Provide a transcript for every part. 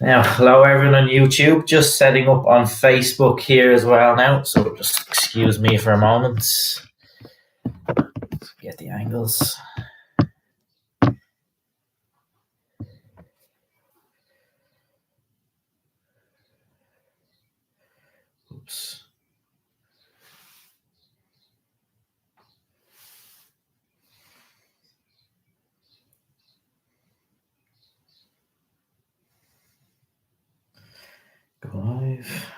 Now, hello everyone on YouTube. Just setting up on Facebook here as well now, so just excuse me for a moment. Let's get the angles. Oops. Go live.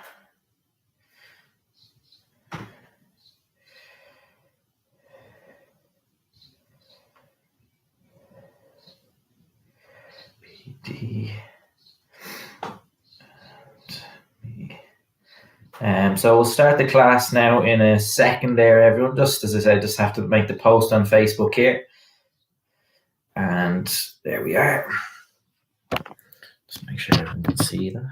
PD. So we'll start the class now in a second there, everyone. Just as I said, just have to make the post on Facebook here. And there we are. Just make sure everyone can see that.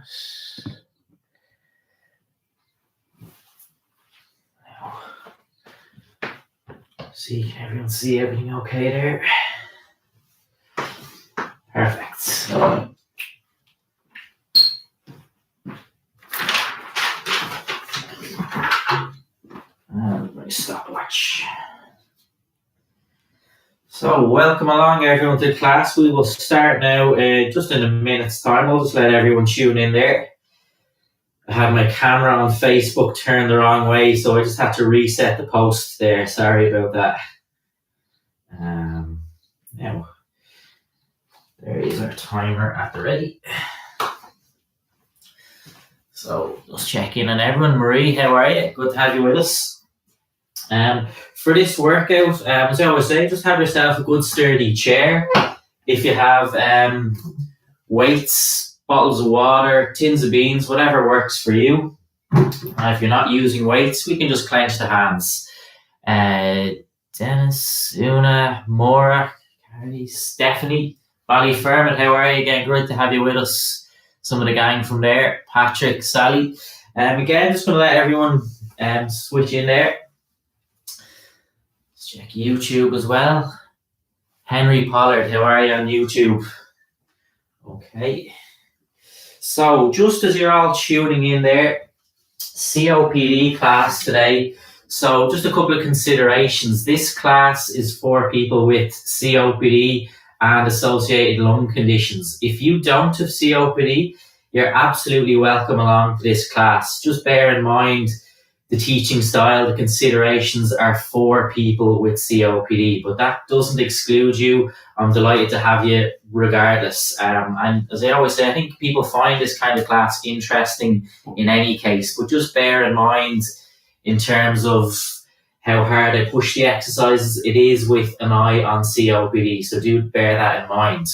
Everyone see everything okay there? Perfect. And my stopwatch. So welcome along everyone to class. We will start now just in a minute's time. I'll just let everyone tune in there. I had my camera on Facebook turned the wrong way, so I just had to reset the post there. Sorry about that. Now, there is our timer at the ready. So just check in on everyone. Marie, how are you? Good to have you with us. For this workout, as I always say, just have yourself a good sturdy chair. If you have weights, bottles of water, tins of beans, whatever works for you. If you're not using weights, we can just clench the hands. Dennis, Una, Maura, Carly, Stephanie, Ballyfermot, how are you? Again, great to have you with us. Some of the gang from there, Patrick, Sally. Again, just going to let everyone switch in there. Let's check YouTube as well. Henry Pollard, how are you on YouTube? Okay. So, just as you're all tuning in there, COPD class today. So, just a couple of considerations. This class is for people with COPD and associated lung conditions. If you don't have COPD, you're absolutely welcome along to this class. Just bear in mind the teaching style, the considerations are for people with COPD, but that doesn't exclude you. I'm delighted to have you regardless. And as I always say, I think people find this kind of class interesting in any case, but just bear in mind in terms of how hard I push the exercises, it is with an eye on COPD, so do bear that in mind.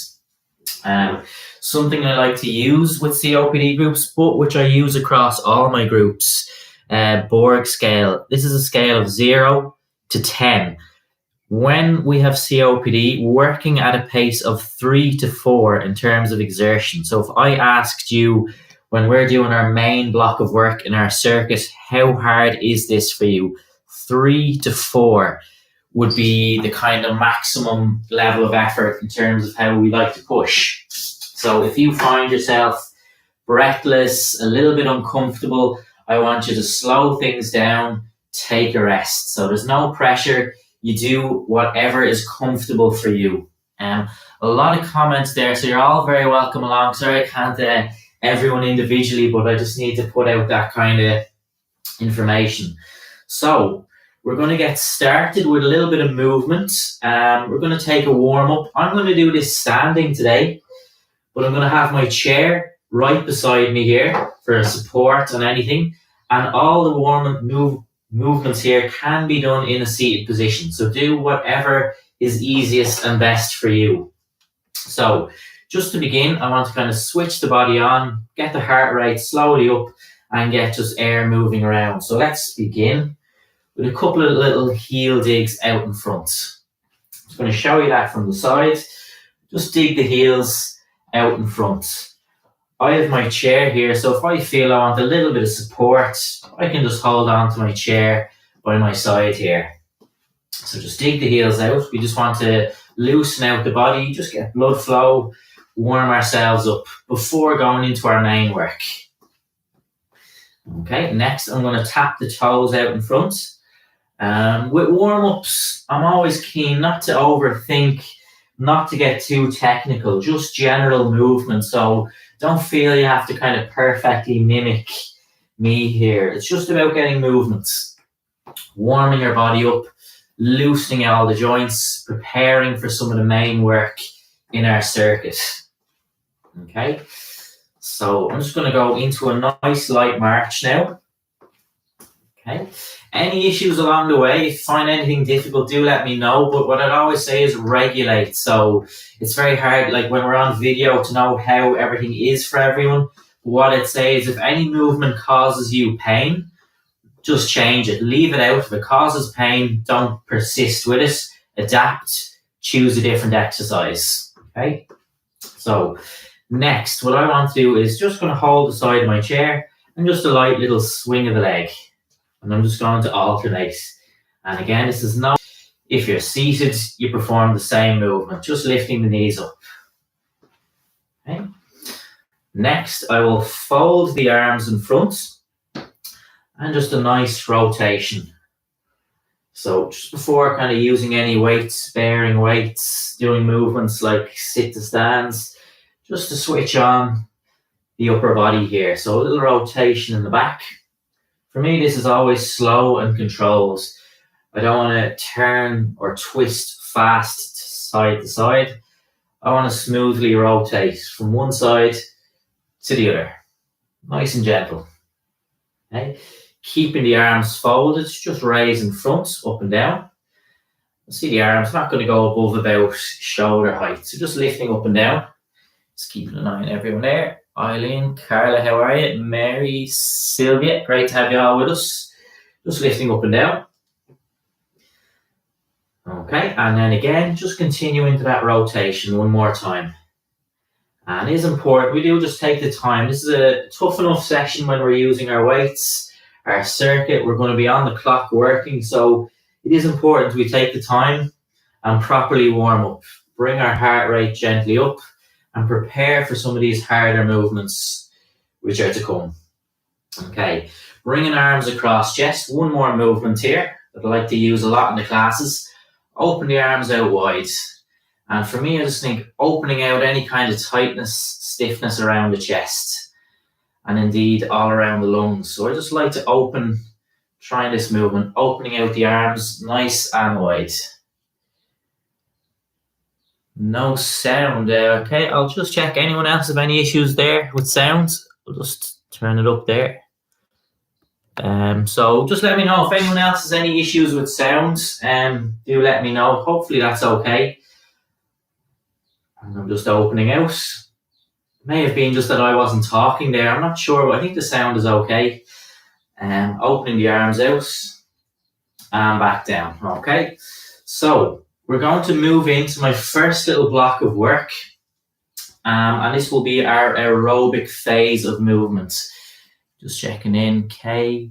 Something I like to use with COPD groups, but which I use across all my groups, Borg scale. This is a scale of 0 to 10. When we have COPD, working at a pace of 3 to 4 in terms of exertion. So if I asked you, when we're doing our main block of work in our circuit, how hard is this for you? 3 to 4 would be the kind of maximum level of effort in terms of how we like to push. So if you find yourself breathless, a little bit uncomfortable, I want you to slow things down, take a rest. So there's no pressure. You do whatever is comfortable for you. A lot of comments there, so you're all very welcome along. Sorry I can't everyone individually, but I just need to put out that kind of information. So we're going to get started with a little bit of movement. We're going to take a warm-up. I'm going to do this standing today, but I'm going to have my chair right beside me here for support on anything. And all the warm-up movements here can be done in a seated position. So do whatever is easiest and best for you. So just to begin, I want to kind of switch the body on, get the heart rate slowly up, and get just air moving around. So let's begin with a couple of little heel digs out in front. I'm just going to show you that from the side. Just dig the heels out in front. I have my chair here, so if I feel I want a little bit of support, I can just hold on to my chair by my side here. So just dig the heels out. We just want to loosen out the body, just get blood flow warm ourselves up before going into our main work. Okay, next I'm going to tap the toes out in front. With warm-ups, I'm always keen not to overthink, not to get too technical, just general movement. So don't feel you have to kind of perfectly mimic me here. It's just about getting movements, warming your body up, loosening all the joints, preparing for some of the main work in our circuit. Okay, so I'm just going to go into a nice light march now. Okay, any issues along the way, if you find anything difficult, do let me know. But what I'd always say is regulate. So it's very hard, like when we're on video, to know how everything is for everyone. What I'd say is if any movement causes you pain, just change it. Leave it out. If it causes pain, don't persist with it. Adapt. Choose a different exercise. Okay? So next, what I want to do is just going to hold the side of my chair and just a light little swing of the leg. And I'm just going to alternate. And again, this is not, if you're seated, you perform the same movement, just lifting the knees up. Okay. Next, I will fold the arms in front and just a nice rotation. So just before kind of using any weights, bearing weights, doing movements like sit to stands, just to switch on the upper body here. So a little rotation in the back. For me, this is always slow and controlled. I don't want to turn or twist fast side to side. I want to smoothly rotate from one side to the other. Nice and gentle. Okay. Keeping the arms folded, just raise in front, up and down. See the arms not going to go above about shoulder height. So just lifting up and down. Just keeping an eye on everyone there. Eileen, Carla, how are you? Mary, Sylvia, great to have you all with us. Just lifting up and down. Okay, and then again, just continue into that rotation one more time. And it is important, we do just take the time. This is a tough enough session when we're using our weights, our circuit. We're going to be on the clock working, so it is important we take the time and properly warm up. Bring our heart rate gently up and prepare for some of these harder movements which are to come. Okay, bringing arms across chest. One more movement here that I like to use a lot in the classes. Open the arms out wide. And for me, I just think opening out any kind of tightness, stiffness around the chest. And indeed all around the lungs. So I just like to open, trying this movement, opening out the arms nice and wide. No sound. Okay, I'll just check. Anyone else have any issues there with sound? I'll just turn it up there. So just let me know if anyone else has any issues with sound. Do let me know. Hopefully that's okay. And I'm just opening out. It may have been just that I wasn't talking there. I'm not sure, but I think the sound is okay. Opening the arms out and back down. Okay, so we're going to move into my first little block of work. And this will be our aerobic phase of movement. Just checking in. K.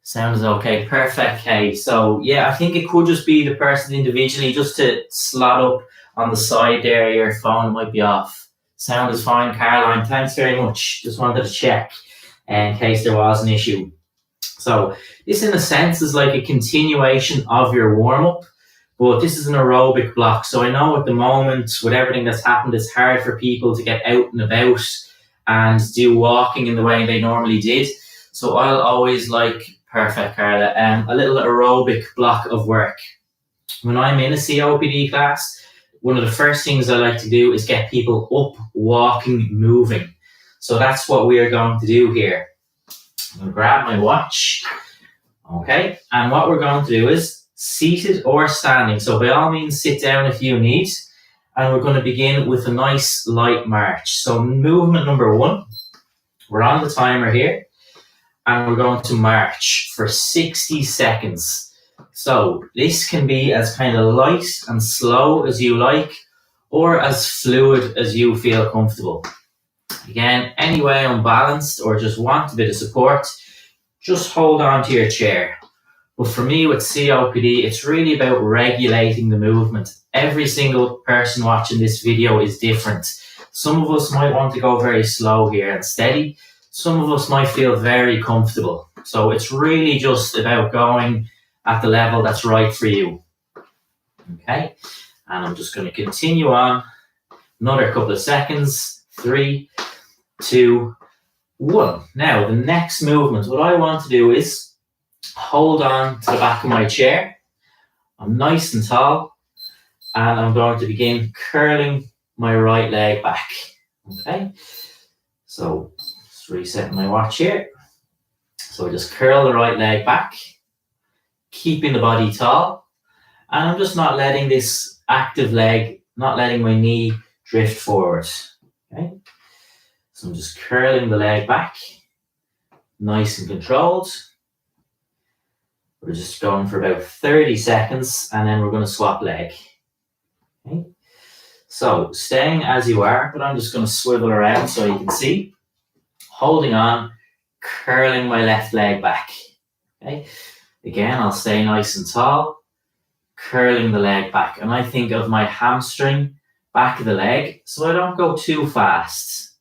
Sound is okay. Perfect, K. So, yeah, I think it could just be the person individually, just to slot up on the side there. Your phone might be off. Sound is fine, Caroline. Thanks very much. Just wanted to check in case there was an issue. So, this in a sense is like a continuation of your warm-up. But this is an aerobic block. So I know at the moment, with everything that's happened, it's hard for people to get out and about and do walking in the way they normally did. So I'll always like, perfect, Carla, a little aerobic block of work. When I'm in a COPD class, one of the first things I like to do is get people up, walking, moving. So that's what we are going to do here. I'm going to grab my watch. Okay, and what we're going to do is seated or standing. So by all means, sit down if you need. And we're going to begin with a nice light march. So movement number 1, we're on the timer here. And we're going to march for 60 seconds. So this can be as kind of light and slow as you like, or as fluid as you feel comfortable. Again, any way unbalanced or just want a bit of support, just hold on to your chair. But for me with COPD, it's really about regulating the movement. Every single person watching this video is different. Some of us might want to go very slow here and steady. Some of us might feel very comfortable. So it's really just about going at the level that's right for you. Okay, and I'm just going to continue on another couple of seconds. 3, 2, 1. Now, the next movement, what I want to do is hold on to the back of my chair. I'm nice and tall, and I'm going to begin curling my right leg back. Okay, so just resetting my watch here. So I just curl the right leg back, keeping the body tall, and I'm just not letting this active leg, not letting my knee drift forward. Okay, so I'm just curling the leg back, nice and controlled. We're just going for about 30 seconds, and then we're going to swap leg. Okay, so staying as you are, but I'm just going to swivel around so you can see. Holding on, curling my left leg back. Okay, again, I'll stay nice and tall, curling the leg back. And I think of my hamstring, back of the leg, so I don't go too fast.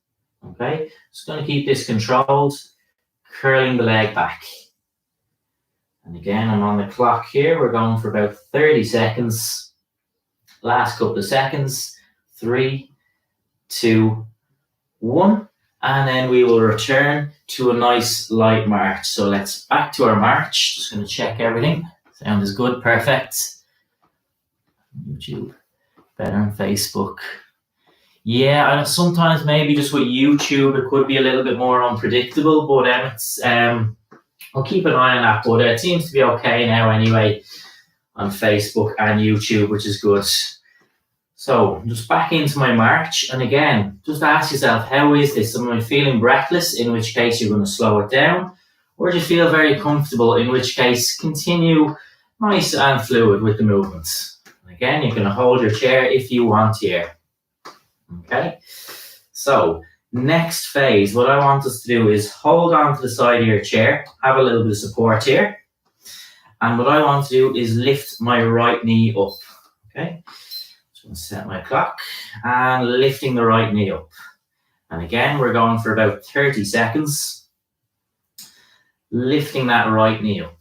Okay, just going to keep this controlled, curling the leg back. And again, I'm on the clock here. We're going for about 30 seconds. Last couple of seconds. 3, 2, 1. And then we will return to a nice light march. So let's back to our march. Just going to check everything. Sound is good. Perfect. YouTube. Better on Facebook. Yeah, and sometimes maybe just with YouTube, it could be a little bit more unpredictable. But it's... I'll keep an eye on that, but it seems to be okay now anyway on Facebook and YouTube, which is good. So just back into my march, and again, just ask yourself, how is this? Am I feeling breathless, in which case you're going to slow it down, or do you feel very comfortable, in which case continue nice and fluid with the movements. And again, you're going to hold your chair if you want here. Okay, so next phase, what I want us to do is hold on to the side of your chair, have a little bit of support here. And what I want to do is lift my right knee up. Okay, just going to set my clock and lifting the right knee up. And again, we're going for about 30 seconds. Lifting that right knee up.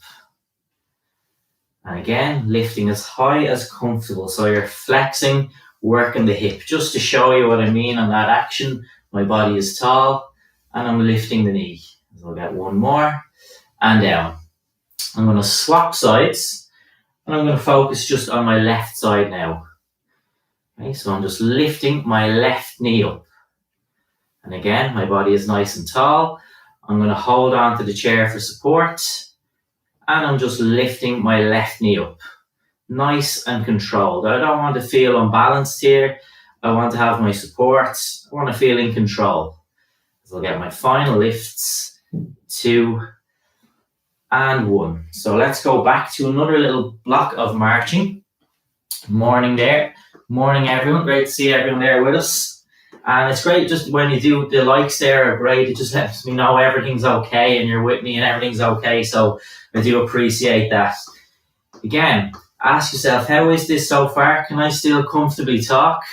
And again, lifting as high as comfortable. So you're flexing, working the hip. Just to show you what I mean on that action. My body is tall, and I'm lifting the knee. So I'll get one more, and down. I'm going to swap sides, and I'm going to focus just on my left side now. Okay, so I'm just lifting my left knee up. And again, my body is nice and tall. I'm going to hold on to the chair for support, and I'm just lifting my left knee up. Nice and controlled. I don't want to feel unbalanced here. I want to have my support. I want to feel in control. So I'll get my final lifts. 2 and 1. So let's go back to another little block of marching. Morning there. Morning everyone. Great to see everyone there with us. And it's great just when you do the likes there are great. It just lets me know everything's okay and you're with me and everything's okay. So I do appreciate that. Again, ask yourself, how is this so far? Can I still comfortably talk?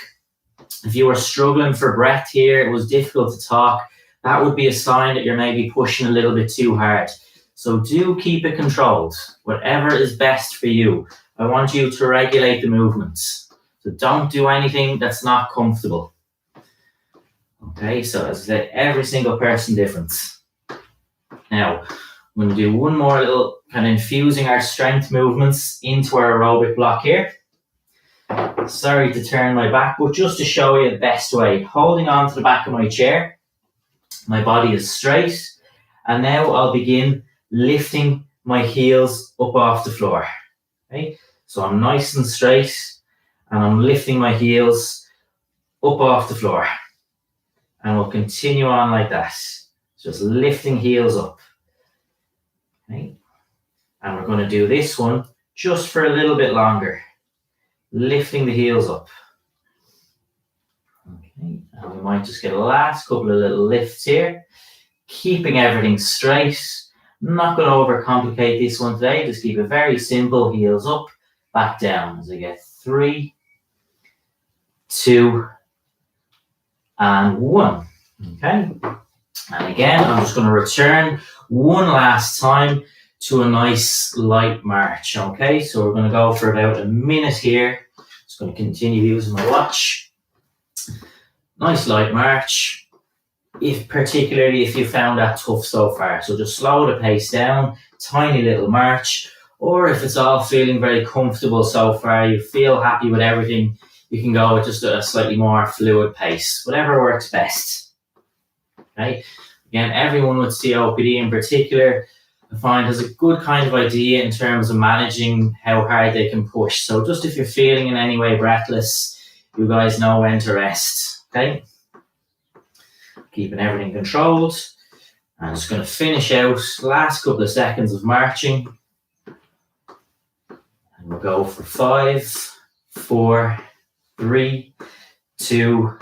If you were struggling for breath here, it was difficult to talk, that would be a sign that you're maybe pushing a little bit too hard. So do keep it controlled. Whatever is best for you. I want you to regulate the movements. So don't do anything that's not comfortable. Okay, so as I said, every single person different. Now, I'm going to do one more little kind of infusing our strength movements into our aerobic block here. Sorry to turn my back, but just to show you the best way. Holding on to the back of my chair. My body is straight. And now I'll begin lifting my heels up off the floor. Okay? So I'm nice and straight. And I'm lifting my heels up off the floor. And we'll continue on like that. Just lifting heels up. Okay? And we're going to do this one just for a little bit longer. Lifting the heels up. Okay, and we might just get a last couple of little lifts here. Keeping everything straight. I'm not going to overcomplicate this one today. Just keep it very simple. Heels up, back down. As I get 3, 2, and 1. Okay. And again, I'm just going to return one last time to a nice light march. Okay, so we're going to go for about a minute here. Just going to continue using my watch. Nice light march. Particularly if you found that tough so far. So just slow the pace down, tiny little march. Or if it's all feeling very comfortable so far, you feel happy with everything, you can go with just a slightly more fluid pace. Whatever works best. Okay. Again, everyone with COPD in particular, I find has a good kind of idea in terms of managing how hard they can push. So just if you're feeling in any way breathless, you guys know when to rest. Okay. Keeping everything controlled. I'm just going to finish out last couple of seconds of marching. And we'll go for 5, 4, 3, 2,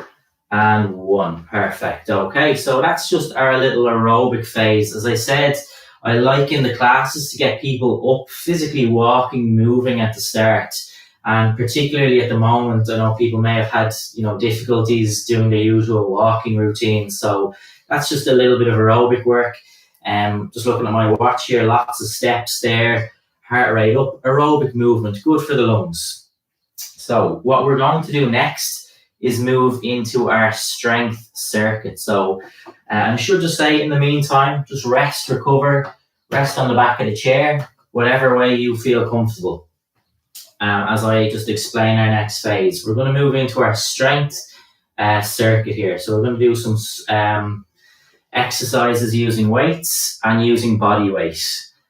and 1. Perfect. Okay, so that's just our little aerobic phase. As I said, I like in the classes to get people up, physically walking, moving at the start. And particularly at the moment, I know people may have had, difficulties doing their usual walking routine. So that's just a little bit of aerobic work. Just looking at my watch here, lots of steps there, heart rate up, aerobic movement, good for the lungs. So what we're going to do next is move into our strength circuit. So I should just say in the meantime, just rest, recover, rest on the back of the chair, whatever way you feel comfortable. As I just explain our next phase, we're going to move into our strength circuit here. So we're going to do some exercises using weights and using body weight.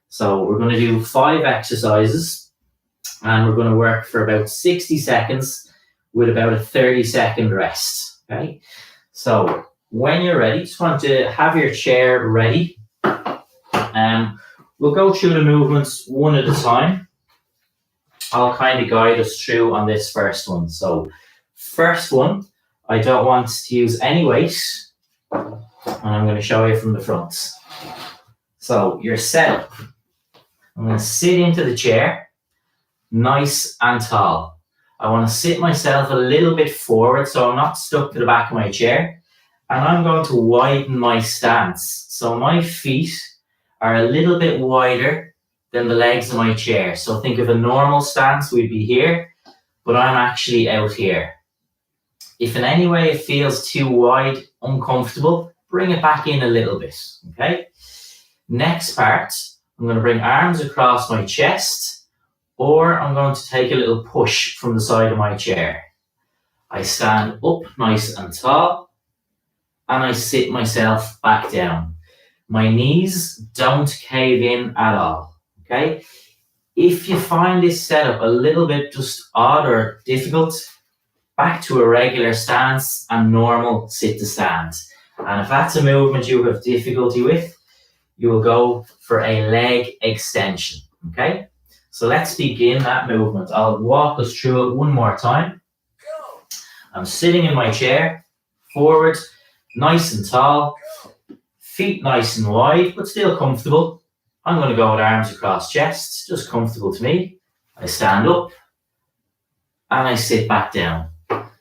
So we're going to do 5 exercises and we're going to work for about 60 seconds with about a 30-second rest. Okay, so when you're ready, just want to have your chair ready. We'll go through the movements one at a time. I'll kind of guide us through on this first one. So first one, I don't want to use any weight, and I'm going to show you from the front. So your setup, I'm going to sit into the chair, nice and tall. I want to sit myself a little bit forward so I'm not stuck to the back of my chair. And I'm going to widen my stance. So my feet are a little bit wider than the legs of my chair. So think of a normal stance, we'd be here, but I'm actually out here. If in any way it feels too wide, uncomfortable, bring it back in a little bit, okay? Next part, I'm going to bring arms across my chest, or I'm going to take a little push from the side of my chair. I stand up nice and tall, and I sit myself back down. My knees don't cave in at all, okay? If you find this setup a little bit just odd or difficult, back to a regular stance and normal sit to stand. And if that's a movement you have difficulty with, you will go for a leg extension, okay? So let's begin that movement. I'll walk us through it one more time. I'm sitting in my chair, forward, nice and tall, feet nice and wide, but still comfortable. I'm going to go with arms across chest, just comfortable to me. I stand up and I sit back down.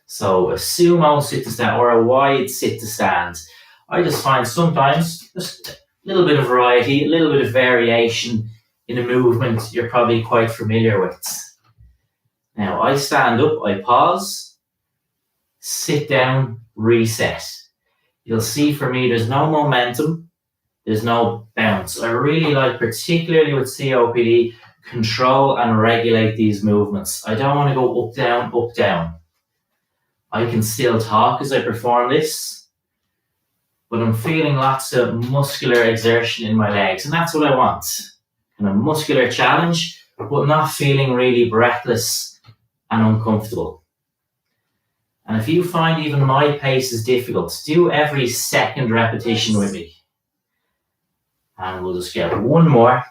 So a sumo sit to stand or a wide sit to stand. I just find sometimes just a little bit of variety, a little bit of variation in a movement you're probably quite familiar with. Now I stand up, I pause, sit down, reset. You'll see for me there's no momentum, there's no bounce. I really like, particularly with COPD, control and regulate these movements. I don't want to go up, down, up, down. I can still talk as I perform this, but I'm feeling lots of muscular exertion in my legs, and that's what I want. And a muscular challenge, but not feeling really breathless and uncomfortable. And if you find even my pace is difficult, do every second repetition with me. And we'll just get one more.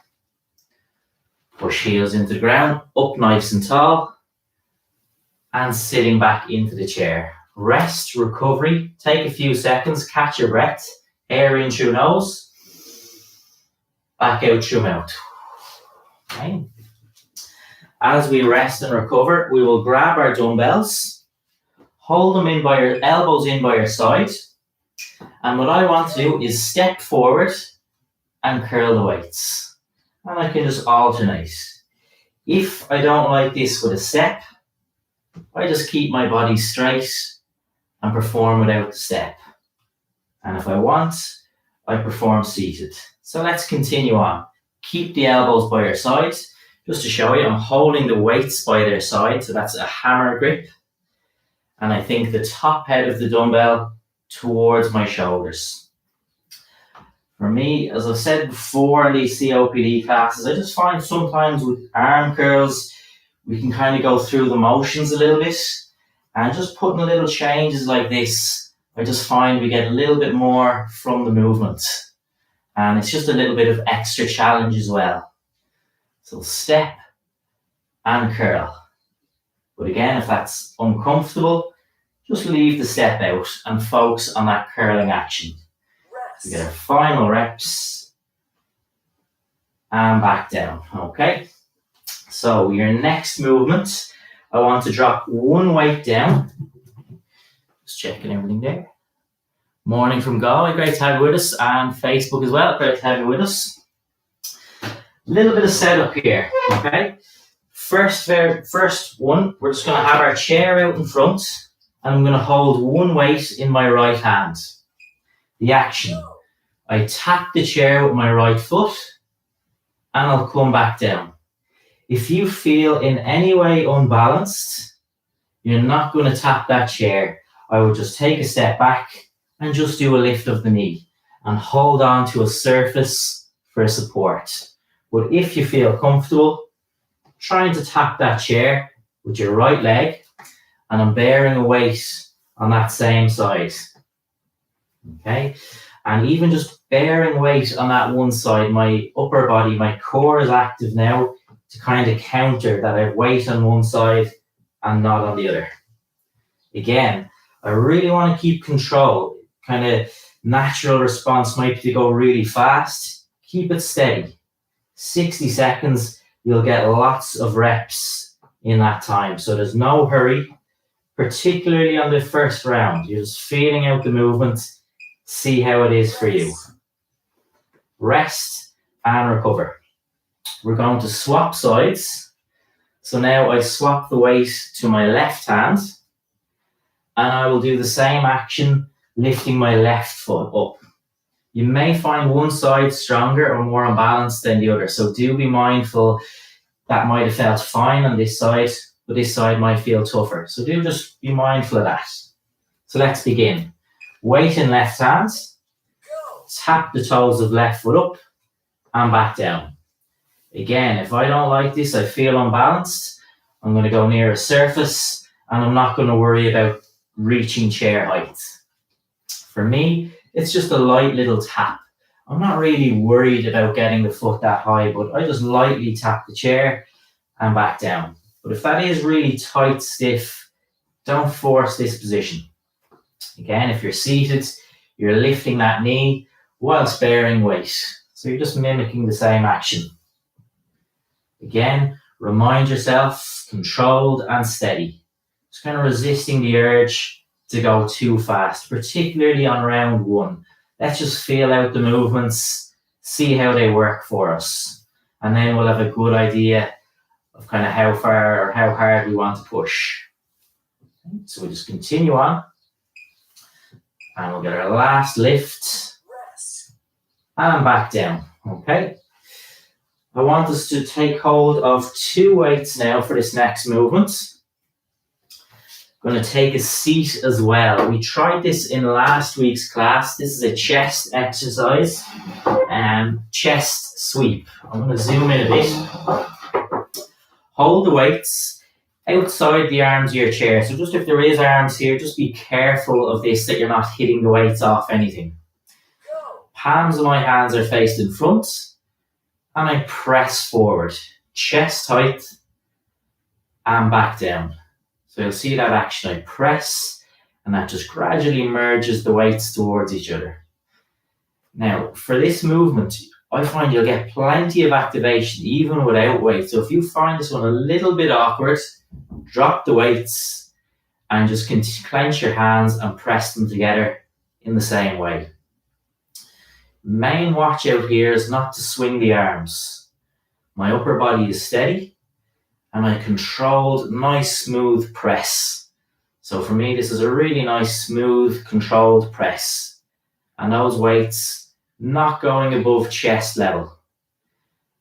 Push heels into the ground, up nice and tall, and sitting back into the chair. Rest, recovery, take a few seconds, catch your breath, air in through nose, back out through mouth. Okay. As we rest and recover, we will grab our dumbbells, hold them in by your elbows in by your side. And what I want to do is step forward and curl the weights. And I can just alternate. If I don't like this with a step, I just keep my body straight and perform without the step. And if I want, I perform seated. So let's continue on. Keep the elbows by your side. Just to show you, I'm holding the weights by their side, so that's a hammer grip. And I think the top head of the dumbbell towards my shoulders. For me, as I've said before in these COPD classes, I just find sometimes with arm curls, we can kind of go through the motions a little bit. And just putting little changes like this, I just find we get a little bit more from the movement. And it's just a little bit of extra challenge as well. So step and curl. But again, if that's uncomfortable, just leave the step out and focus on that curling action. We get our final reps and back down. Okay. So your next movement, I want to drop one weight down. Just checking everything there. Morning from Galway, great to have you with us, and Facebook as well, great to have you with us. Little bit of setup here, okay? First one, we're just going to have our chair out in front, and I'm going to hold one weight in my right hand. The action, I tap the chair with my right foot, and I'll come back down. If you feel in any way unbalanced, you're not going to tap that chair. I would just take a step back and just do a lift of the knee and hold on to a surface for support. But if you feel comfortable, trying to tap that chair with your right leg, and I'm bearing a weight on that same side. Okay? And even just bearing weight on that one side, my upper body, my core is active now to kind of counter that I have weight on one side and not on the other. Again, I really want to keep control. Kind of natural response might be to go really fast. Keep it steady. 60 seconds, you'll get lots of reps in that time. So there's no hurry, particularly on the first round. You're just feeling out the movement, see how it is for you. Rest and recover. We're going to swap sides. So now I swap the weight to my left hand, and I will do the same action, lifting my left foot up. You may find one side stronger or more unbalanced than the other, so do be mindful. That might have felt fine on this side, but this side might feel tougher. So do just be mindful of that. So let's begin. Weight in left hand, tap the toes of left foot up and back down. Again, if I don't like this, I feel unbalanced, I'm going to go near a surface and I'm not going to worry about reaching chair height. For me, it's just a light little tap. I'm not really worried about getting the foot that high, but I just lightly tap the chair and back down. But if that is really tight, stiff, don't force this position. Again, if you're seated, you're lifting that knee whilst bearing weight. So you're just mimicking the same action. Again, remind yourself, controlled and steady. Just kind of resisting the urge to go too fast, particularly on round one. Let's just feel out the movements, see how they work for us. And then we'll have a good idea of kind of how far or how hard we want to push. So we'll just continue on. And we'll get our last lift. And back down. Okay. I want us to take hold of two weights now for this next movement. Going to take a seat as well. We tried this in last week's class. This is a chest exercise and chest sweep. I'm going to zoom in a bit. Hold the weights outside the arms of your chair. So just if there is arms here, just be careful of this, that you're not hitting the weights off anything. Palms of my hands are faced in front and I press forward, chest height and back down. So you'll see that action. I press and that just gradually merges the weights towards each other. Now, for this movement, I find you'll get plenty of activation even without weight. So if you find this one a little bit awkward, drop the weights and just clench your hands and press them together in the same way. Main watch out here is not to swing the arms. My upper body is steady and a controlled, nice, smooth press. So for me, this is a really nice, smooth, controlled press. And those weights not going above chest level.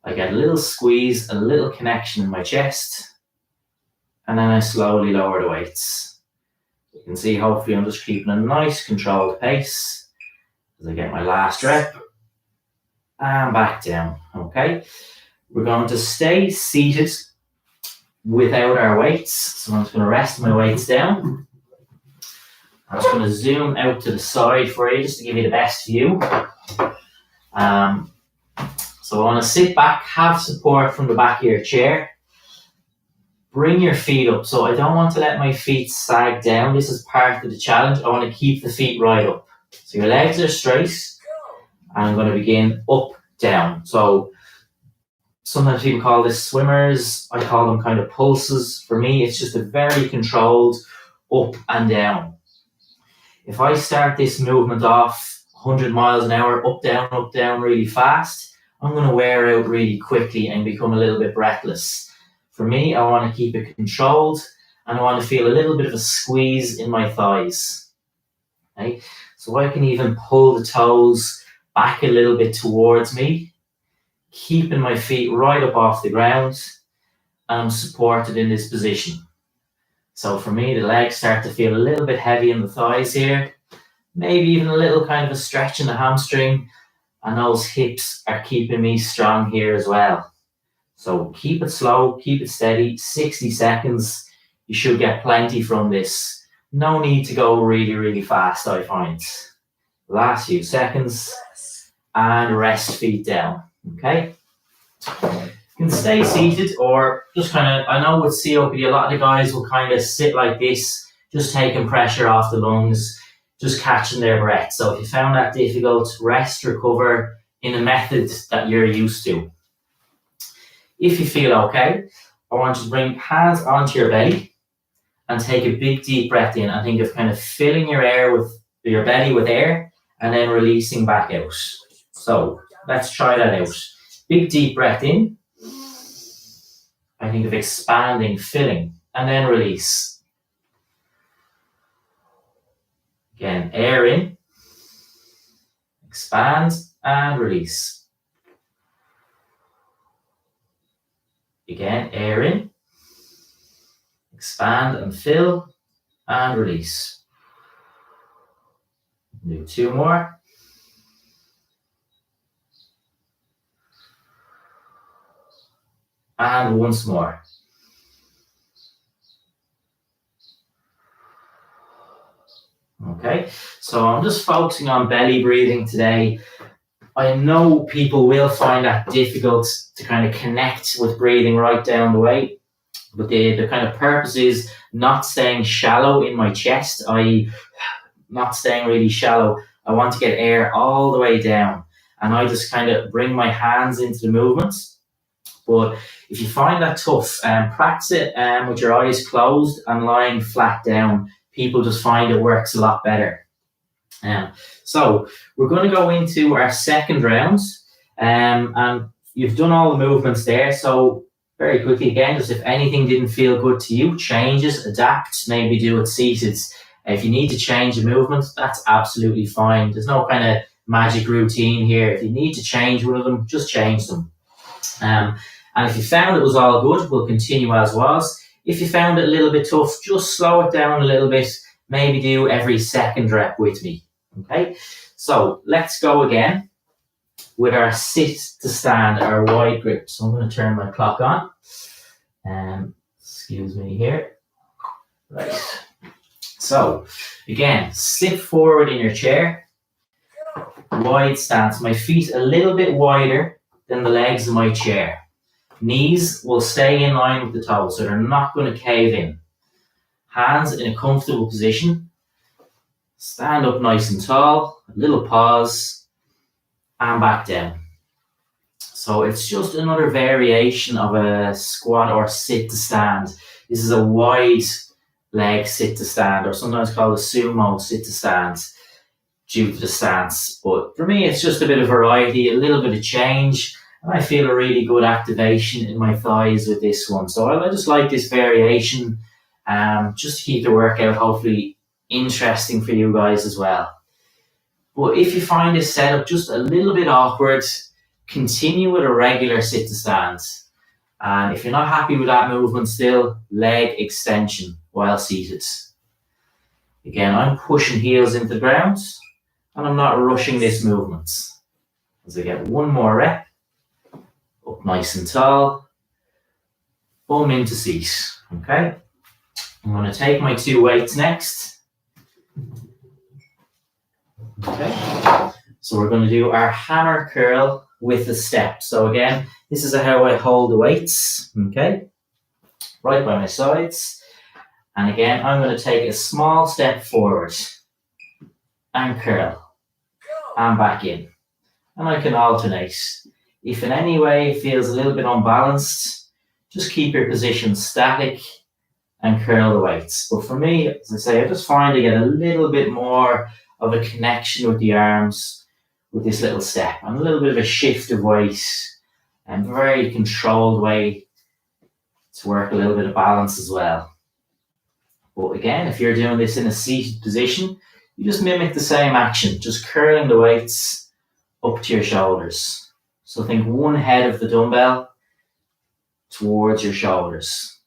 I get a little squeeze, a little connection in my chest, and then I slowly lower the weights. You can see, hopefully, I'm just keeping a nice, controlled pace as I get my last rep. And back down, okay? We're going to stay seated without our weights. So I'm just going to rest my weights down. I'm just going to zoom out to the side for you just to give you the best view. So I want to sit back, have support from the back of your chair. Bring your feet up. So I don't want to let my feet sag down. This is part of the challenge. I want to keep the feet right up. So your legs are straight. And I'm going to begin up, down. So sometimes people call this swimmers. I call them kind of pulses. For me, it's just a very controlled up and down. If I start this movement off 100 miles an hour, up, down, really fast, I'm going to wear out really quickly and become a little bit breathless. For me, I want to keep it controlled and I want to feel a little bit of a squeeze in my thighs. Okay? So I can even pull the toes back a little bit towards me, keeping my feet right up off the ground, and I'm supported in this position. So for me, the legs start to feel a little bit heavy in the thighs here, maybe even a little kind of a stretch in the hamstring, and those hips are keeping me strong here as well. So keep it slow, keep it steady, 60 seconds. You should get plenty from this. No need to go really, really fast, I find. Last few seconds, and rest feet down, okay? You can stay seated or just kind of, I know with COPD, a lot of the guys will kind of sit like this, just taking pressure off the lungs, just catching their breath. So if you found that difficult, rest, recover in a method that you're used to. If you feel okay, I want you to bring hands onto your belly and take a big deep breath in and think of kind of filling your belly with air and then releasing back out. So let's try that out. Big deep breath in. I think of expanding, filling, and then release. Again, air in, expand, and release. Again, air in, expand and fill, and release. Do two more. And once more. Okay, so I'm just focusing on belly breathing today. I know people will find that difficult to kind of connect with breathing right down the way, but the kind of purpose is not staying shallow in my chest, i.e. not staying really shallow. I want to get air all the way down, and I just kind of bring my hands into the movements. But if you find that tough, practice it with your eyes closed and lying flat down. People just find it works a lot better. So we're going to go into our second round, and you've done all the movements there. So very quickly again, just if anything didn't feel good to you, change it, adapt, maybe do it seated. If you need to change the movement, that's absolutely fine. There's no kind of magic routine here. If you need to change one of them, just change them. And if you found it was all good, we'll continue as was. If you found it a little bit tough, just slow it down a little bit. Maybe do every second rep with me. Okay, so let's go again with our sit to stand, our wide grip. So I'm going to turn my clock on. Excuse me here. Right. So again, sit forward in your chair. Wide stance. My feet a little bit wider than the legs of my chair. Knees will stay in line with the toes, so they're not going to cave in. Hands in a comfortable position. Stand up nice and tall, a little pause, and back down. So it's just another variation of a squat or sit to stand. This is a wide leg sit to stand, or sometimes called a sumo sit to stand due to the stance. But for me, it's just a bit of variety, a little bit of change, and I feel a really good activation in my thighs with this one. So I just like this variation, just to keep the workout hopefully interesting for you guys as well. But if you find this setup just a little bit awkward, continue with a regular sit to stand. And if you're not happy with that movement still, leg extension while seated. Again, I'm pushing heels into the ground and I'm not rushing this movement. As I get one more rep, up nice and tall, bum into seat. Okay, I'm going to take my 2 weights next. Okay, so we're going to do our hammer curl with a step. So again, this is how I hold the weights, okay, right by my sides. And again, I'm going to take a small step forward and curl and back in. And I can alternate. If in any way it feels a little bit unbalanced, just keep your position static and curl the weights. But for me, as I say, I just find I get a little bit more of a connection with the arms with this little step and a little bit of a shift of weight and very controlled way to work a little bit of balance as well. But again, if you're doing this in a seated position, you just mimic the same action, just curling the weights up to your shoulders. So think one head of the dumbbell towards your shoulders.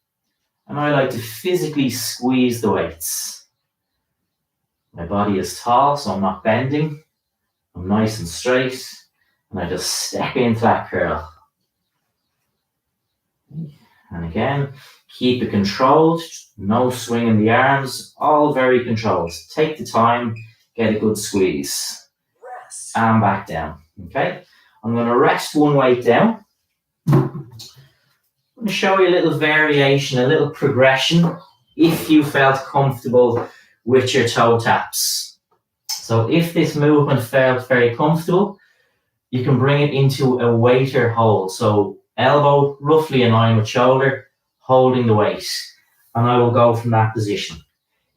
And I like to physically squeeze the weights. My body is tall, so I'm not bending. I'm nice and straight. And I just step into that curl. And again, keep it controlled. No swing in the arms. All very controlled. Take the time. Get a good squeeze. And back down. Okay? I'm going to rest one weight down. I'm going to show you a little variation, a little progression, if you felt comfortable with your toe taps. So if this movement felt very comfortable, you can bring it into a waiter hold. So elbow roughly in line with shoulder, holding the weight. And I will go from that position.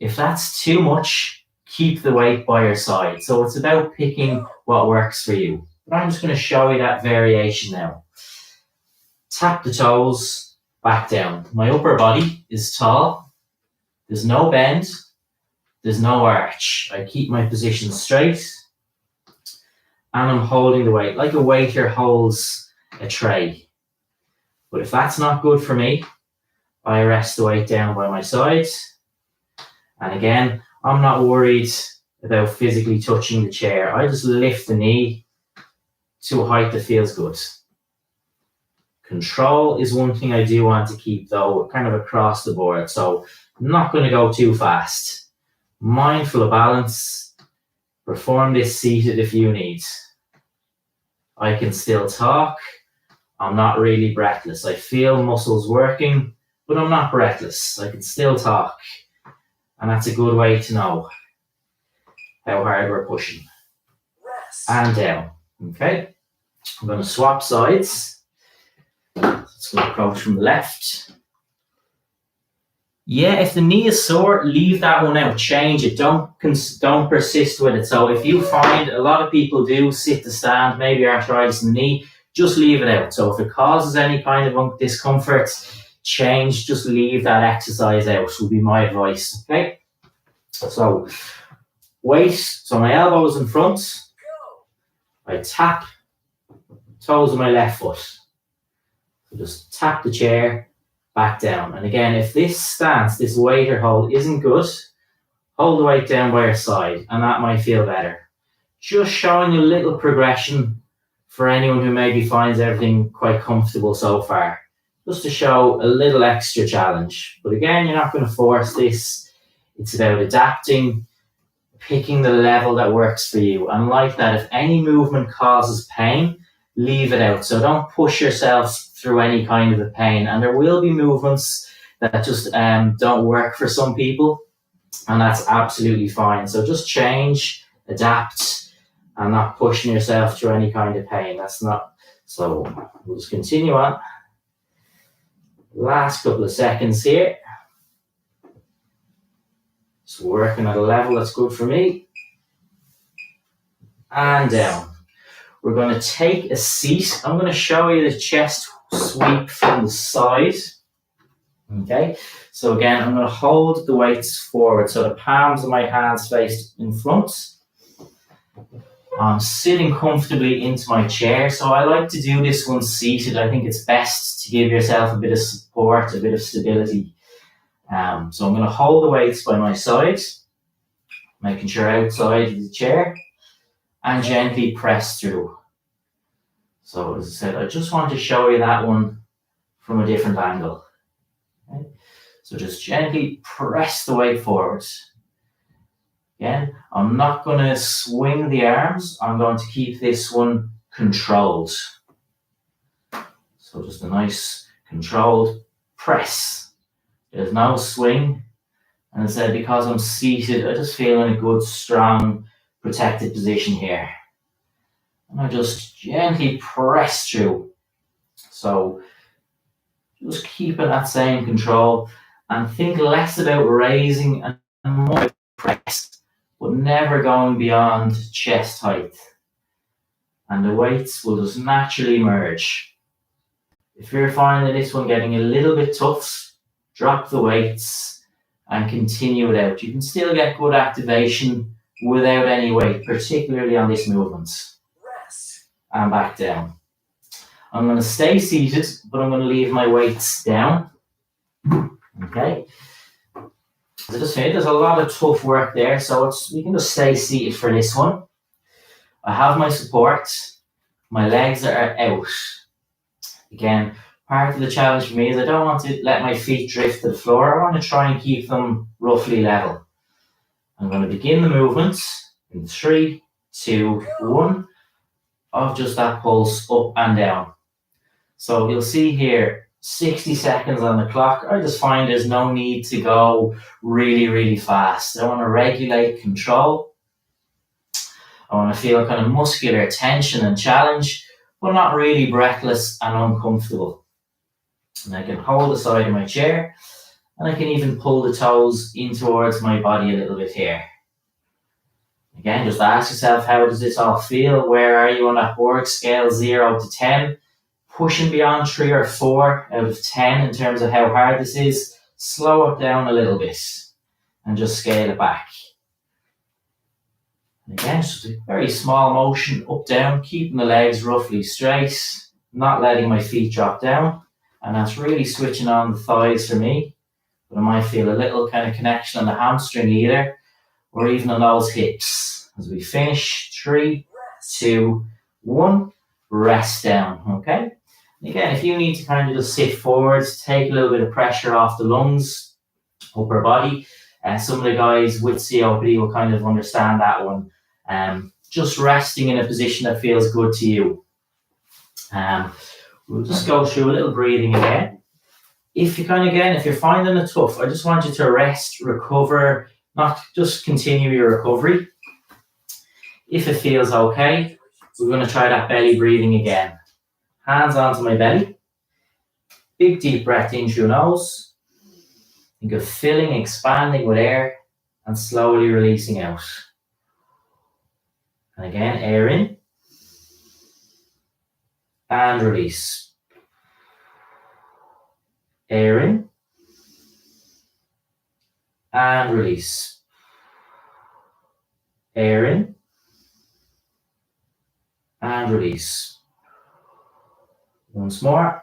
If that's too much, keep the weight by your side. So it's about picking what works for you. But I'm just going to show you that variation now. Tap the toes, back down. My upper body is tall. There's no bend. There's no arch. I keep my position straight. And I'm holding the weight like a waiter holds a tray. But if that's not good for me, I rest the weight down by my side. And again, I'm not worried about physically touching the chair. I just lift the knee to a height that feels good. Control is one thing I do want to keep, though, kind of across the board. So I'm not going to go too fast. Mindful of balance. Perform this seated if you need. I can still talk. I'm not really breathless. I feel muscles working, but I'm not breathless. I can still talk. And that's a good way to know how hard we're pushing. And down. Okay. I'm going to swap sides. Let's go approach from the left. Yeah, if the knee is sore, leave that one out. Change it. Don't persist with it. So if you find a lot of people do sit to stand, maybe arthritis in the knee, just leave it out. So if it causes any kind of discomfort, change, just leave that exercise out would be my advice. Okay. So weight. So my elbow is in front. I tap toes of my left foot. So just tap the chair, back down. And again, if this stance, this waiter hold isn't good, hold the weight down by your side, and that might feel better. Just showing a little progression for anyone who maybe finds everything quite comfortable so far. Just to show a little extra challenge. But again, you're not going to force this. It's about adapting, picking the level that works for you. And like that, if any movement causes pain, leave it out. So don't push yourself through any kind of a pain. And there will be movements that just don't work for some people. And that's absolutely fine. So just change, adapt, and not pushing yourself through any kind of pain. That's not. So we'll just continue on. Last couple of seconds here. Just working at a level that's good for me. And down. We're going to take a seat. I'm going to show you the chest sweep from the side. Okay, so again, I'm going to hold the weights forward. So the palms of my hands faced in front. I'm sitting comfortably into my chair. So I like to do this one seated. I think it's best to give yourself a bit of support, a bit of stability. So I'm going to hold the weights by my side, making sure outside of the chair, and gently press through. So as I said, I just want to show you that one from a different angle. Okay? So just gently press the weight forwards. Again, I'm not going to swing the arms. I'm going to keep this one controlled. So just a nice controlled press. There's no swing. And as I said, because I'm seated, I just feel in a good, strong, protected position here. And I just gently press through. So just keeping that same control and think less about raising and more about press, but never going beyond chest height. And the weights will just naturally merge. If you're finding this one getting a little bit tough, drop the weights and continue it out. You can still get good activation without any weight, particularly on this movement. And back down. I'm going to stay seated, but I'm going to leave my weights down. Okay. As I just said, there's a lot of tough work there, so we can just stay seated for this one. I have my support. My legs are out. Again, part of the challenge for me is I don't want to let my feet drift to the floor. I want to try and keep them roughly level. I'm going to begin the movement in 3, 2, 1. Of just that pulse up and down. So you'll see here 60 seconds on the clock. I just find there's no need to go really, really fast. I want to regulate control. I want to feel kind of muscular tension and challenge, but not really breathless and uncomfortable. And I can hold the side of my chair, and I can even pull the toes in towards my body a little bit here. Again, just ask yourself, how does this all feel? Where are you on that Borg scale, 0 to 10? Pushing beyond 3 or 4 out of 10 in terms of how hard this is. Slow it down a little bit and just scale it back. And again, just a very small motion up, down, keeping the legs roughly straight, not letting my feet drop down. And that's really switching on the thighs for me. But I might feel a little kind of connection on the hamstring either, or even on those hips. As we finish, 3, 2, 1, rest down, okay? And again, if you need to kind of just sit forward, take a little bit of pressure off the lungs, upper body, some of the guys with COPD will kind of understand that one. Just resting in a position that feels good to you. We'll just go through a little breathing again. If you're finding it tough, I just want you to rest, recover, not just continue your recovery. If it feels okay, we're going to try that belly breathing again. Hands onto my belly. Big deep breath in through your nose. Think of filling, expanding with air, and slowly releasing out. And again, air in. And release. Air in. And release. Air in. And release. Once more.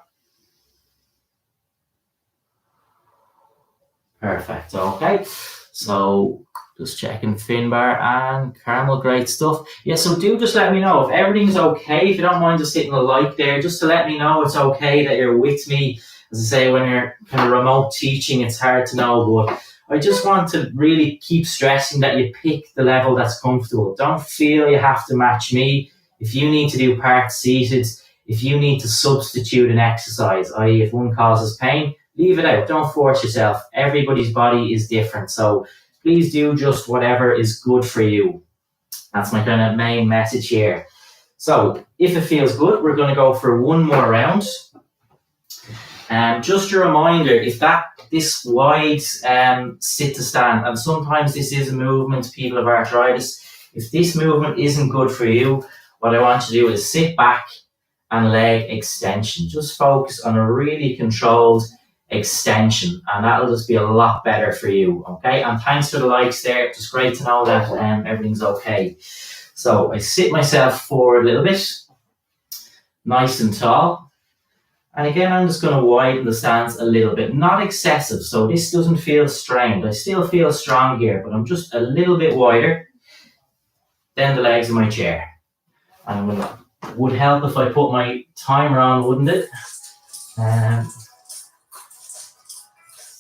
Perfect. Okay. So just checking fin bar and caramel, great stuff. Yeah, so do just let me know if everything's okay. If you don't mind just hitting a like there, just to let me know it's okay that you're with me. As I say, when you're kind of remote teaching, it's hard to know, but I just want to really keep stressing that you pick the level that's comfortable. Don't feel you have to match me. If you need to do parts seated, if you need to substitute an exercise, i.e. if one causes pain, leave it out. Don't force yourself. Everybody's body is different. So please do just whatever is good for you. That's my kind of main message here. So if it feels good, we're going to go for one more round. Just a reminder, if this wide sit to stand, and sometimes this is a movement, people have arthritis. If this movement isn't good for you, what I want you to do is sit back and leg extension. Just focus on a really controlled extension, and that'll just be a lot better for you. Okay, and thanks for the likes there. It's great to know that everything's okay. So I sit myself forward a little bit, nice and tall. And again, I'm just going to widen the stance a little bit, not excessive, so this doesn't feel strained. I still feel strong here, but I'm just a little bit wider than the legs in my chair. And it would help if I put my timer on, wouldn't it? There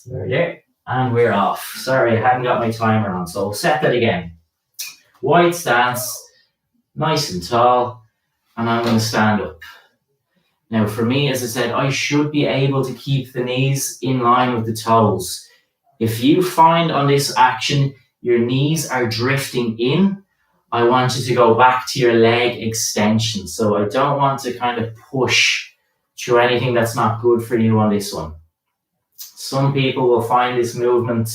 we go. And we're off. Sorry, I hadn't got my timer on, so I'll set that again. Wide stance, nice and tall, and I'm going to stand up. Now for me, as I said, I should be able to keep the knees in line with the toes. If you find on this action your knees are drifting in, I want you to go back to your leg extension. So I don't want to kind of push through anything that's not good for you on this one. Some people will find this movement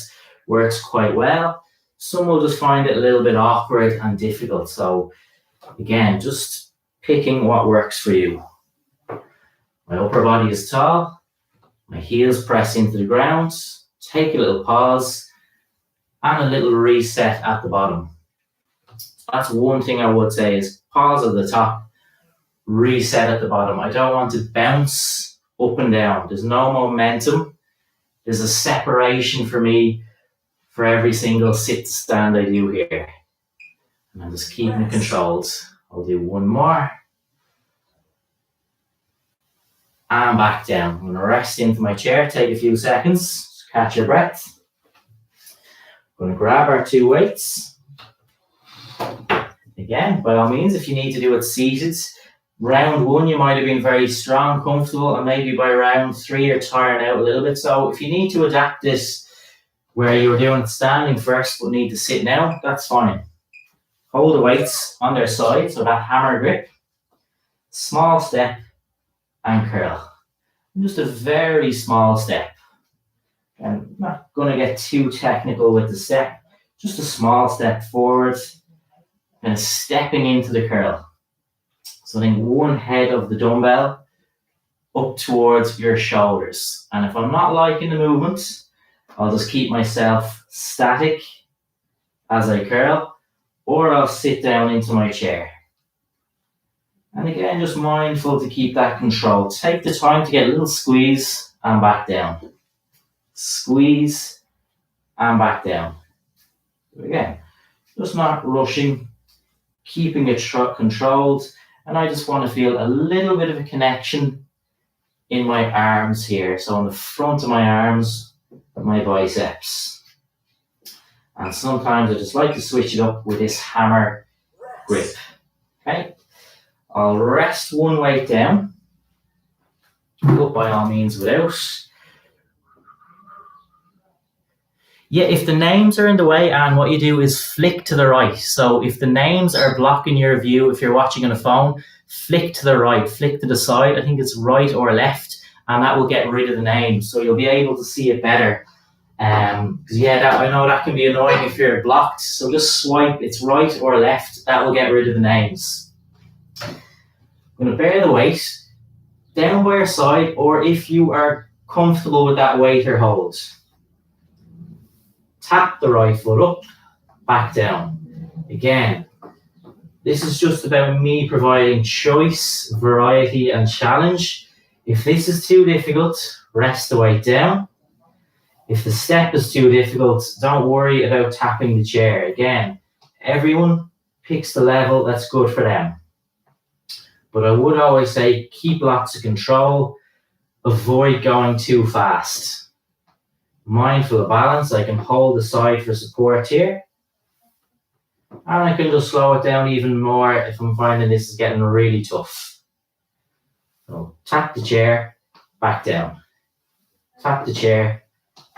works quite well. Some will just find it a little bit awkward and difficult. So again, just picking what works for you. My upper body is tall, my heels press into the ground, take a little pause, and a little reset at the bottom. That's one thing I would say is pause at the top, reset at the bottom. I don't want to bounce up and down. There's no momentum. There's a separation for me for every single sit to stand I do here. And I'm just keeping it controlled. I'll do one more. And back down. I'm going to rest into my chair, take a few seconds, catch your breath. I'm going to grab our two weights. Again, by all means, if you need to do it seated, round one you might have been very strong, comfortable, and maybe by round three you're tiring out a little bit. So if you need to adapt this where you were doing standing first but need to sit now, that's fine. Hold the weights on their side, so that hammer grip. Small step and curl. Just a very small step. I'm not going to get too technical with the step. Just a small step forward and stepping into the curl. So I think one head of the dumbbell up towards your shoulders. And if I'm not liking the movement, I'll just keep myself static as I curl, or I'll sit down into my chair. And again, just mindful to keep that control. Take the time to get a little squeeze and back down. Squeeze and back down. Again, just not rushing, keeping it controlled. And I just want to feel a little bit of a connection in my arms here. So on the front of my arms, my biceps. And sometimes I just like to switch it up with this hammer grip. Okay. I'll rest one weight down. Up by all means without. Yeah, if the names are in the way, and what you do is flick to the right. So if the names are blocking your view, if you're watching on a phone, flick to the right, flick to the side. I think it's right or left, and that will get rid of the names. So you'll be able to see it better. Because I know that can be annoying if you're blocked. So just swipe, it's right or left. That will get rid of the names. I'm going to bear the weight down by your side, or if you are comfortable with that weight or hold. Tap the right foot up, back down. Again, this is just about me providing choice, variety, and challenge. If this is too difficult, rest the weight down. If the step is too difficult, don't worry about tapping the chair. Again, everyone picks the level that's good for them. But I would always say keep lots of control, avoid going too fast. Mindful of balance, I can hold the side for support here. And I can just slow it down even more if I'm finding this is getting really tough. So tap the chair, back down. Tap the chair,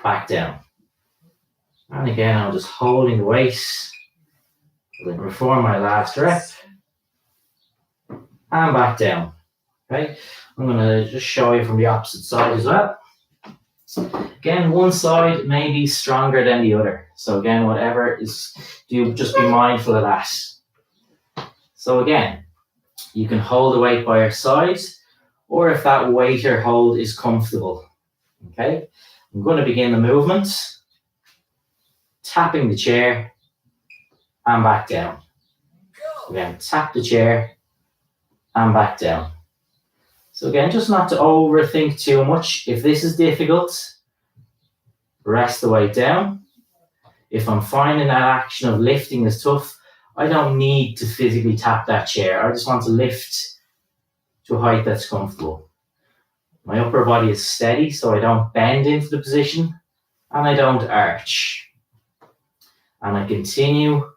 back down. And again, I'm just holding the weight. I'll perform my last rep. And back down. Okay, I'm going to just show you from the opposite side as well. Again, one side may be stronger than the other. So again, whatever is, just be mindful of that. So again, you can hold the weight by your side, or if that weight or hold is comfortable. Okay, I'm going to begin the movement, tapping the chair and back down. Again, tap the chair and back down. So again, just not to overthink too much. If this is difficult, rest the weight down. If I'm finding that action of lifting is tough, I don't need to physically tap that chair. I just want to lift to a height that's comfortable. My upper body is steady, so I don't bend into the position and I don't arch. And I continue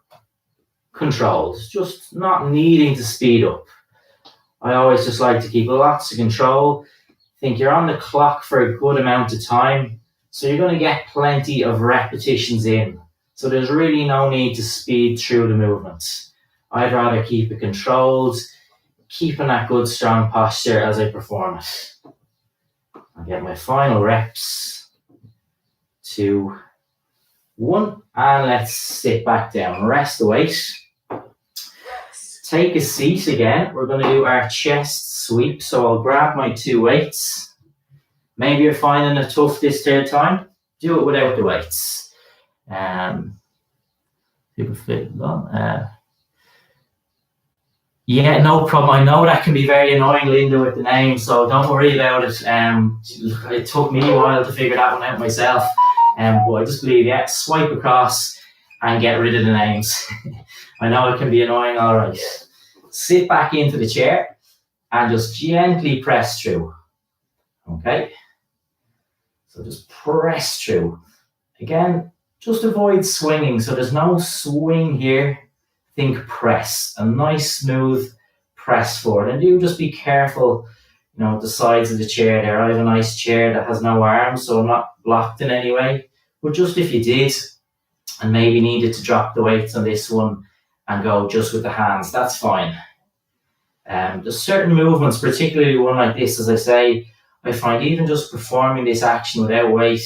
controlled, just not needing to speed up. I always just like to keep lots of control. Think you're on the clock for a good amount of time, so you're going to get plenty of repetitions in. So there's really no need to speed through the movements. I'd rather keep it controlled, keeping that good strong posture as I perform it. I'll get my final reps. 2, 1, and let's sit back down. Rest the weight. Take a seat again. We're going to do our chest sweep. So I'll grab my 2 weights. Maybe you're finding it tough this third time. Do it without the weights. People fit on. Yeah, no problem. I know that can be very annoying, Linda, with the name, so don't worry about it. It took me a while to figure that one out myself. But I just believe, yeah, swipe across and get rid of the names. I know it can be annoying, all right. Sit back into the chair and just gently press through. Okay? So just press through. Again, just avoid swinging. So there's no swing here. Think press. A nice, smooth press forward. And do just be careful, the sides of the chair there. I have a nice chair that has no arms, so I'm not blocked in any way. But just if you did, and maybe needed to drop the weights on this one and go just with the hands, that's fine. There's certain movements, particularly one like this, as I say, I find even just performing this action without weight,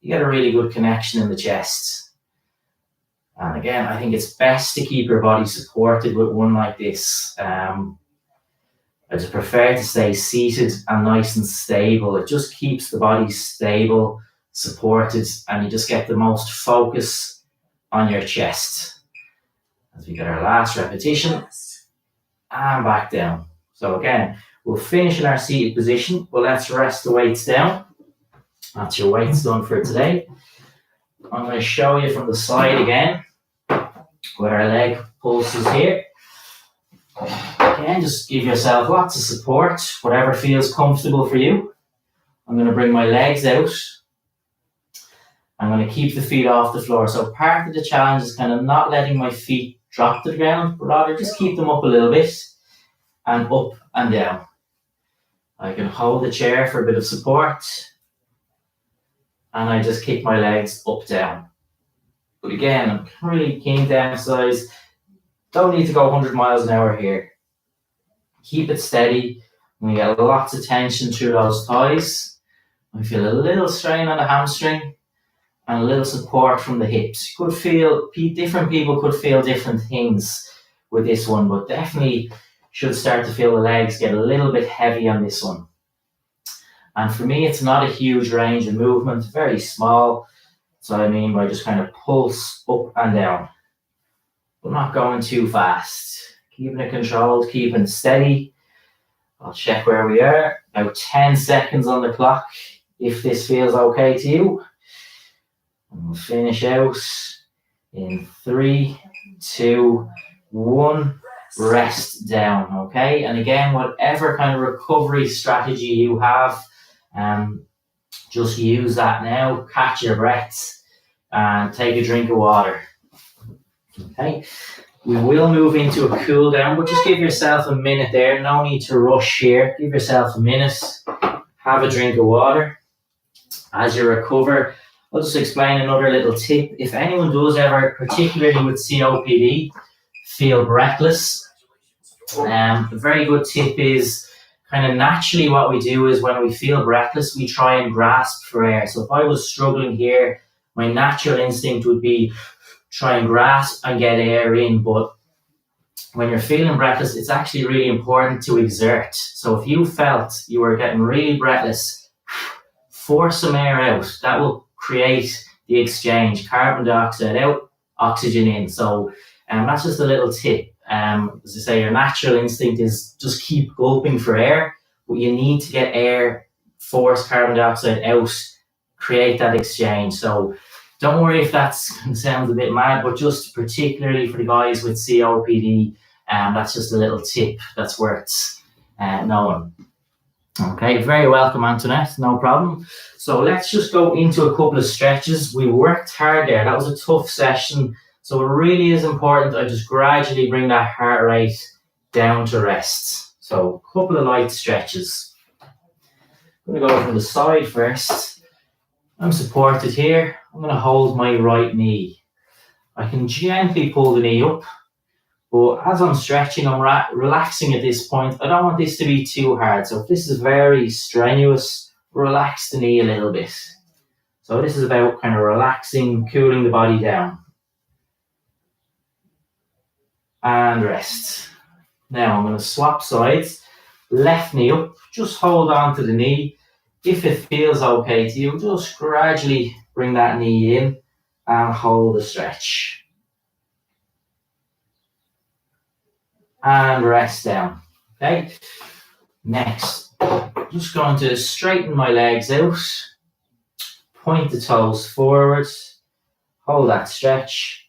you get a really good connection in the chest. And again, I think it's best to keep your body supported with one like this. I just prefer to stay seated and nice and stable. It just keeps the body stable, supported, and you just get the most focus on your chest. As we get our last repetition, and back down. So again, we'll finish in our seated position, but let's rest the weights down. That's your weights done for today. I'm going to show you from the side again, with our leg pulses here. Again, just give yourself lots of support, whatever feels comfortable for you. I'm going to bring my legs out. I'm going to keep the feet off the floor. So part of the challenge is kind of not letting my feet drop to the ground, but rather just keep them up a little bit and up and down. I can hold the chair for a bit of support and I just kick my legs up, down. But again, I'm really keen to emphasize, don't need to go 100 miles an hour here. Keep it steady. When you get lots of tension through those thighs, I feel a little strain on the hamstring and a little support from the hips. You could feel, different people could feel different things with this one, but definitely should start to feel the legs get a little bit heavy on this one. And for me, it's not a huge range of movement, very small. So I mean by just kind of pulse up and down, but not going too fast. Keeping it controlled, keeping it steady. I'll check where we are. About 10 seconds on the clock, if this feels okay to you. And we'll finish out in 3, 2, 1. Rest down, okay? And again, whatever kind of recovery strategy you have, just use that now. Catch your breath and take a drink of water. Okay, we will move into a cool down, but just give yourself a minute there. No need to rush here. Give yourself a minute. Have a drink of water. As you recover, I'll just explain another little tip. If anyone does ever, particularly with COPD, feel breathless, a very good tip is kind of naturally what we do is when we feel breathless, we try and grasp for air. So if I was struggling here, my natural instinct would be try and grasp and get air in. But when you're feeling breathless, it's actually really important to exert. So if you felt you were getting really breathless, force some air out. That will create the exchange. Carbon dioxide out, oxygen in. So that's just a little tip. As I say, your natural instinct is just keep gulping for air, but you need to get air, force carbon dioxide out, create that exchange. So don't worry if that sounds a bit mad, but just particularly for the guys with COPD, that's just a little tip that's worth knowing. Okay, very welcome, Antoinette, no problem. So let's just go into a couple of stretches. We worked hard there. That was a tough session. So it really is important I just gradually bring that heart rate down to rest. So a couple of light stretches. I'm going to go from the side first. I'm supported here. I'm going to hold my right knee. I can gently pull the knee up, but as I'm stretching, I'm relaxing at this point. I don't want this to be too hard. So if this is very strenuous, relax the knee a little bit. So this is about kind of relaxing, cooling the body down. And rest. Now I'm going to swap sides. Left knee up, just hold on to the knee. If it feels okay to you, just gradually bring that knee in and hold the stretch. And rest down. Okay. Next, just going to straighten my legs out. Point the toes forward. Hold that stretch.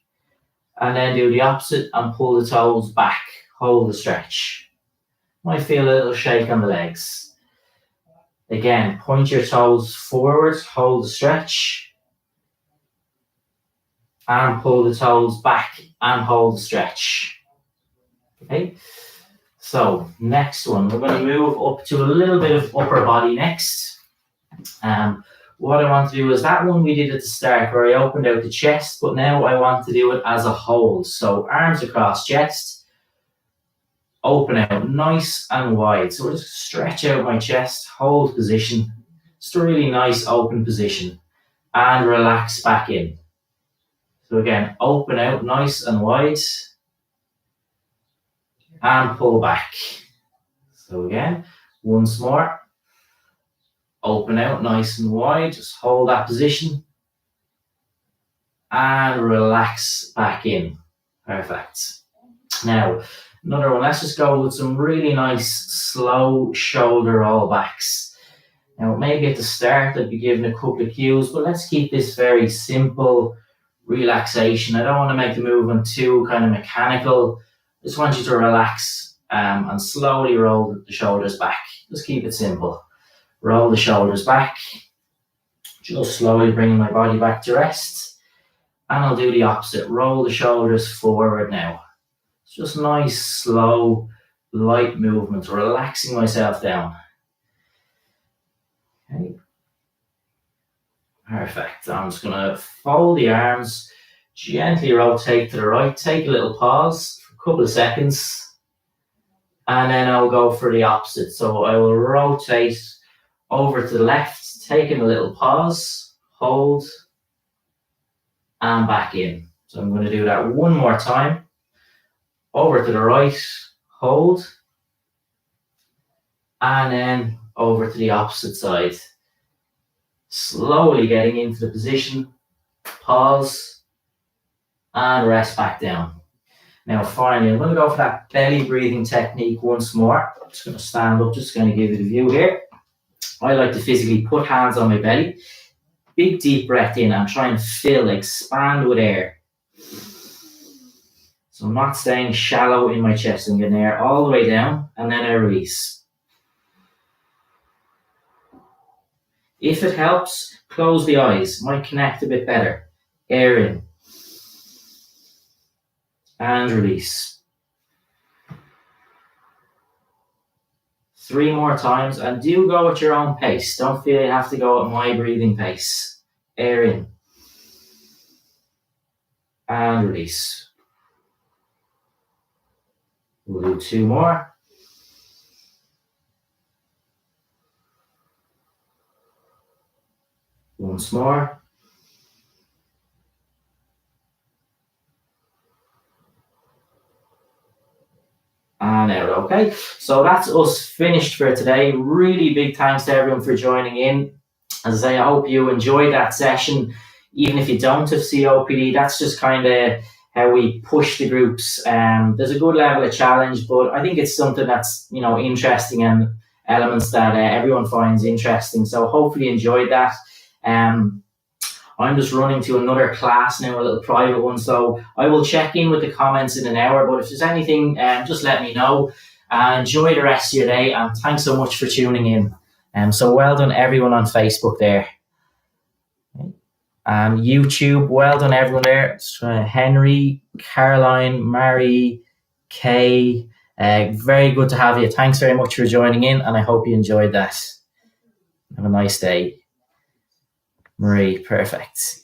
And then do the opposite and pull the toes back. Hold the stretch. Might feel a little shake on the legs. Again, point your toes forward, hold the stretch. And pull the toes back and hold the stretch. Okay. So next one, we're going to move up to a little bit of upper body next. What I want to do is that one we did at the start where I opened out the chest, but now I want to do it as a whole. So arms across chest, open out nice and wide. So we'll just stretch out my chest, hold position. Just a really nice open position and relax back in. So again, open out nice and wide and pull back. So again, once more. Open out nice and wide, just hold that position and relax back in. Perfect. Now, another one, let's just go with some really nice slow shoulder rollbacks. Now, maybe at the start I'd be giving a couple of cues, but let's keep this very simple relaxation. I don't want to make the movement too kind of mechanical. I just want you to relax and slowly roll the shoulders back. Just keep it simple. Roll the shoulders back, just slowly bringing my body back to rest. And I'll do the opposite, roll the shoulders forward now. It's just nice, slow, light movement, relaxing myself down. Okay. Perfect. I'm just going to fold the arms, gently rotate to the right, take a little pause for a couple of seconds, and then I'll go for the opposite. So I will rotate over to the left, taking a little pause, hold, and back in. So I'm going to do that one more time. Over to the right, hold, and then over to the opposite side. Slowly getting into the position, pause, and rest back down. Now finally, I'm going to go for that belly breathing technique once more. I'm just going to stand up, just going to give you the view here. I like to physically put hands on my belly, big deep breath in and try and fill, expand with air. So I'm not staying shallow in my chest. I'm getting air all the way down and then I release. If it helps, close the eyes. Might connect a bit better. Air in. And release. 3 more times, and do go at your own pace. Don't feel you have to go at my breathing pace. Air in. And release. We'll do 2 more. Once more. And out. Okay, so that's us finished for today. Really big thanks to everyone for joining in. As I say, I hope you enjoyed that session. Even if you don't have COPD, that's just kind of how we push the groups. There's a good level of challenge, but I think it's something that's, you know, interesting and elements that everyone finds interesting. So hopefully you enjoyed that. I'm just running to another class now, a little private one, so I will check in with the comments in an hour, but if there's anything, just let me know. Enjoy the rest of your day, and thanks so much for tuning in. So well done everyone on Facebook there. YouTube, well done everyone there. Henry, Caroline, Mary, Kay, very good to have you. Thanks very much for joining in, and I hope you enjoyed that. Have a nice day. Marie, perfect.